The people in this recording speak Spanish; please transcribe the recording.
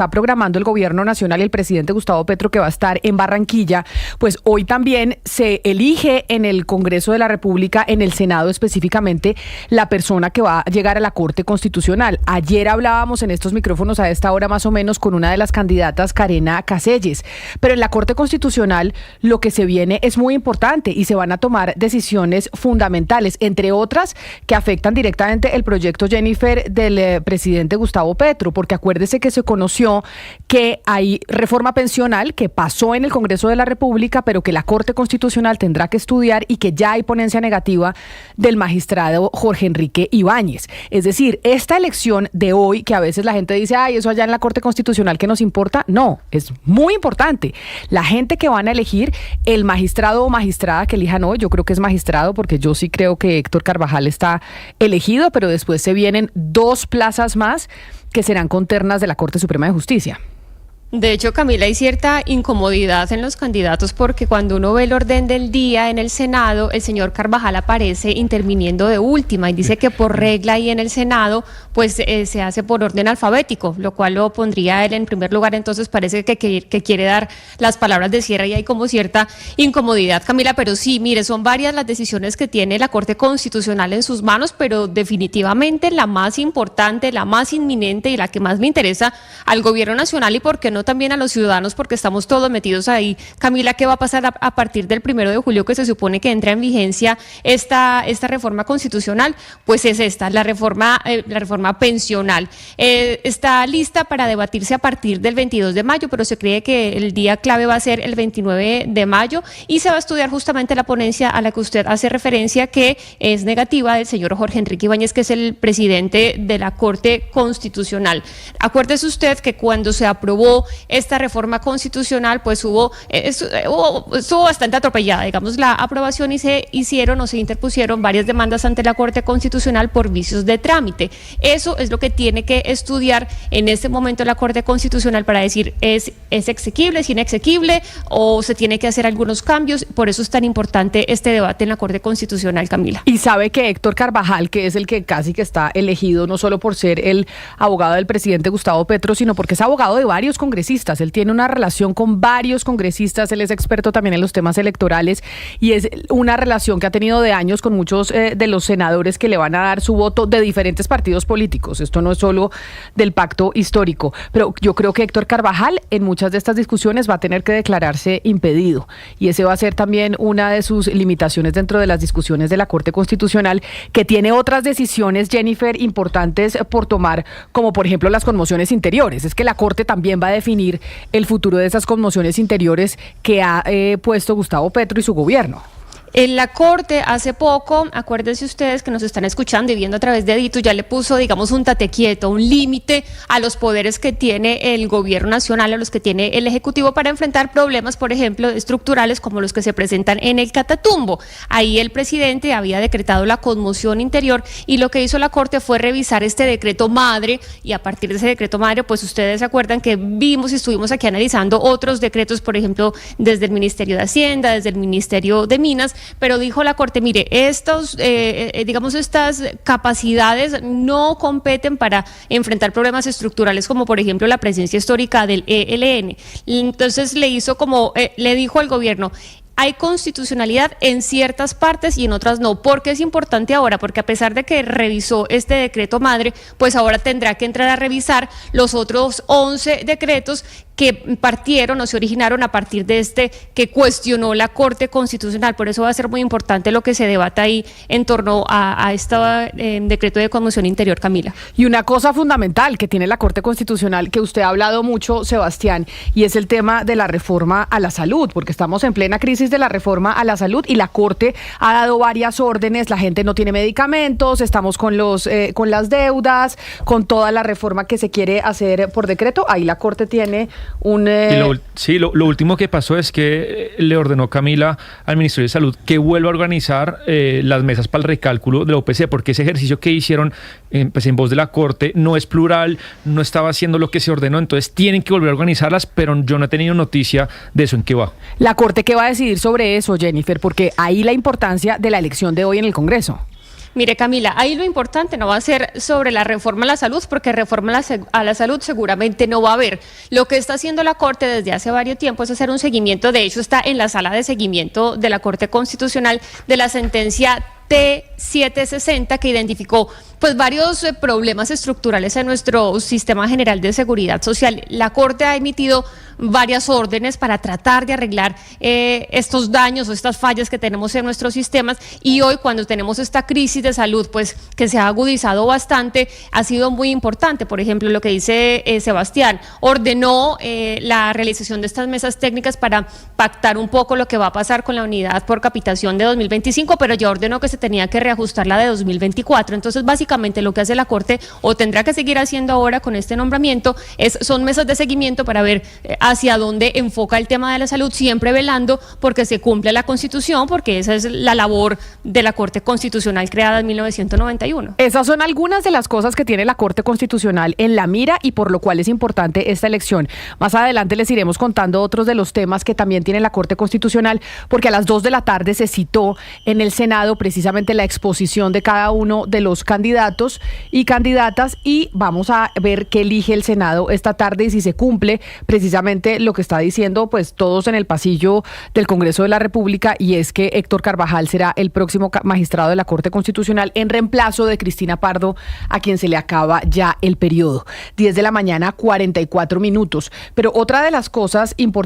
está programando el gobierno nacional y el presidente Gustavo Petro, que va a estar en Barranquilla, pues hoy también se elige en el Congreso de la República, en el Senado específicamente, la persona que va a llegar a la Corte Constitucional. Ayer hablábamos en estos micrófonos a esta hora más o menos con una de las candidatas, Carena Caselles, pero en la Corte Constitucional lo que se viene es muy importante y se van a tomar decisiones fundamentales, entre otras que afectan directamente el proyecto, Jennifer, del presidente Gustavo Petro, porque acuérdese que se conoció que hay reforma pensional que pasó en el Congreso de la República, pero que la Corte Constitucional tendrá que estudiar y que ya hay ponencia negativa del magistrado Jorge Enrique Ibáñez. Es decir, esta elección de hoy, que a veces la gente dice, ay, eso allá en la Corte Constitucional que nos importa, no, es muy importante. La gente que van a elegir, el magistrado o magistrada que elijan hoy, yo creo que es magistrado, porque yo sí creo que Héctor Carvajal está elegido, pero después se vienen 2 plazas más que serán con ternas de la Corte Suprema de Justicia. De hecho, Camila, hay cierta incomodidad en los candidatos porque cuando uno ve el orden del día en el Senado, el señor Carvajal aparece interviniendo de última y dice que por regla ahí en el Senado pues se hace por orden alfabético, lo cual lo pondría él en primer lugar. Entonces parece que quiere dar las palabras de cierre y hay como cierta incomodidad, Camila, pero sí, mire, son varias las decisiones que tiene la Corte Constitucional en sus manos, pero definitivamente la más importante, la más inminente y la que más me interesa al gobierno nacional y por qué no también a los ciudadanos, porque estamos todos metidos ahí. Camila, ¿qué va a pasar a partir del 1 de julio que se supone que entra en vigencia esta reforma constitucional? Pues es esta, la reforma pensional. Está lista para debatirse a partir del 22 de mayo, pero se cree que el día clave va a ser el 29 de mayo y se va a estudiar justamente la ponencia a la que usted hace referencia, que es negativa, del señor Jorge Enrique Ibáñez, que es el presidente de la Corte Constitucional. Acuérdese usted que cuando se aprobó esta reforma constitucional, pues estuvo bastante atropellada, digamos, la aprobación, y se hicieron o se interpusieron varias demandas ante la Corte Constitucional por vicios de trámite. Eso es lo que tiene que estudiar en este momento la Corte Constitucional para decir es exequible, es inexequible o se tiene que hacer algunos cambios. Por eso es tan importante este debate en la Corte Constitucional, Camila. Y sabe que Héctor Carvajal, que es el que casi que está elegido no solo por ser el abogado del presidente Gustavo Petro, sino porque es abogado de varios congresistas. Él tiene una relación con varios congresistas, él es experto también en los temas electorales y es una relación que ha tenido de años con muchos de los senadores que le van a dar su voto de diferentes partidos políticos. Esto no es solo del pacto histórico, pero yo creo que Héctor Carvajal en muchas de estas discusiones va a tener que declararse impedido y ese va a ser también una de sus limitaciones dentro de las discusiones de la Corte Constitucional, que tiene otras decisiones, Jennifer, importantes por tomar, como por ejemplo las conmociones interiores. Es que la Corte también va a definir el futuro de esas conmociones interiores que ha puesto Gustavo Petro y su gobierno. En la Corte hace poco, acuérdense ustedes que nos están escuchando y viendo a través de Editu, ya le puso, digamos, un tate quieto, un límite a los poderes que tiene el gobierno nacional, a los que tiene el Ejecutivo para enfrentar problemas, por ejemplo, estructurales como los que se presentan en el Catatumbo. Ahí el presidente había decretado la conmoción interior y lo que hizo la Corte fue revisar este decreto madre, y a partir de ese decreto madre, pues ustedes se acuerdan que vimos y estuvimos aquí analizando otros decretos, por ejemplo, desde el Ministerio de Hacienda, desde el Ministerio de Minas, pero dijo la Corte, mire, estas capacidades no competen para enfrentar problemas estructurales como por ejemplo la presencia histórica del ELN. Entonces le dijo al gobierno, hay constitucionalidad en ciertas partes y en otras no. ¿Por qué es importante ahora? Porque a pesar de que revisó este decreto madre, pues ahora tendrá que entrar a revisar los otros 11 decretos que partieron o se originaron a partir de este que cuestionó la Corte Constitucional. Por eso va a ser muy importante lo que se debata ahí en torno a este decreto de conmoción interior, Camila. Y una cosa fundamental que tiene la Corte Constitucional, que usted ha hablado mucho, Sebastián, y es el tema de la reforma a la salud, porque estamos en plena crisis de la reforma a la salud y la Corte ha dado varias órdenes. La gente no tiene medicamentos, estamos con las deudas, con toda la reforma que se quiere hacer por decreto. Ahí la Corte tiene lo último que pasó es que le ordenó Camila al Ministerio de Salud que vuelva a organizar las mesas para el recálculo de la OPC, porque ese ejercicio que hicieron pues en voz de la Corte no es plural, no estaba haciendo lo que se ordenó, entonces tienen que volver a organizarlas, pero yo no he tenido noticia de eso, en qué va. ¿La Corte qué va a decidir sobre eso, Jennifer? Porque ahí la importancia de la elección de hoy en el Congreso. Mire, Camila, ahí lo importante no va a ser sobre la reforma a la salud, porque reforma a la salud seguramente no va a haber. Lo que está haciendo la Corte desde hace varios tiempos es hacer un seguimiento, de hecho está en la sala de seguimiento de la Corte Constitucional de la sentencia T760, que identificó pues varios problemas estructurales en nuestro sistema general de seguridad social. La Corte ha emitido varias órdenes para tratar de arreglar estos daños o estas fallas que tenemos en nuestros sistemas, y hoy, cuando tenemos esta crisis de salud pues que se ha agudizado bastante, ha sido muy importante. Por ejemplo, lo que dice Sebastián, ordenó la realización de estas mesas técnicas para pactar un poco lo que va a pasar con la unidad por capitación de 2025, pero ya ordenó que se tenía que reajustar la de 2024. Entonces, básicamente lo que hace la Corte, o tendrá que seguir haciendo ahora con este nombramiento, son mesas de seguimiento para ver hacia dónde enfoca el tema de la salud, siempre velando porque se cumpla la Constitución, porque esa es la labor de la Corte Constitucional creada en 1991. Esas son algunas de las cosas que tiene la Corte Constitucional en la mira y por lo cual es importante esta elección. Más adelante les iremos contando otros de los temas que también tiene la Corte Constitucional, porque a las 2 de la tarde se citó en el Senado precisamente la exposición de cada uno de los candidatos y candidatas, y vamos a ver qué elige el Senado esta tarde y si se cumple precisamente lo que está diciendo pues todos en el pasillo del Congreso de la República, y es que Héctor Carvajal será el próximo magistrado de la Corte Constitucional en reemplazo de Cristina Pardo, a quien se le acaba ya el periodo. 10 de la mañana, 44 minutos. Pero otra de las cosas importantes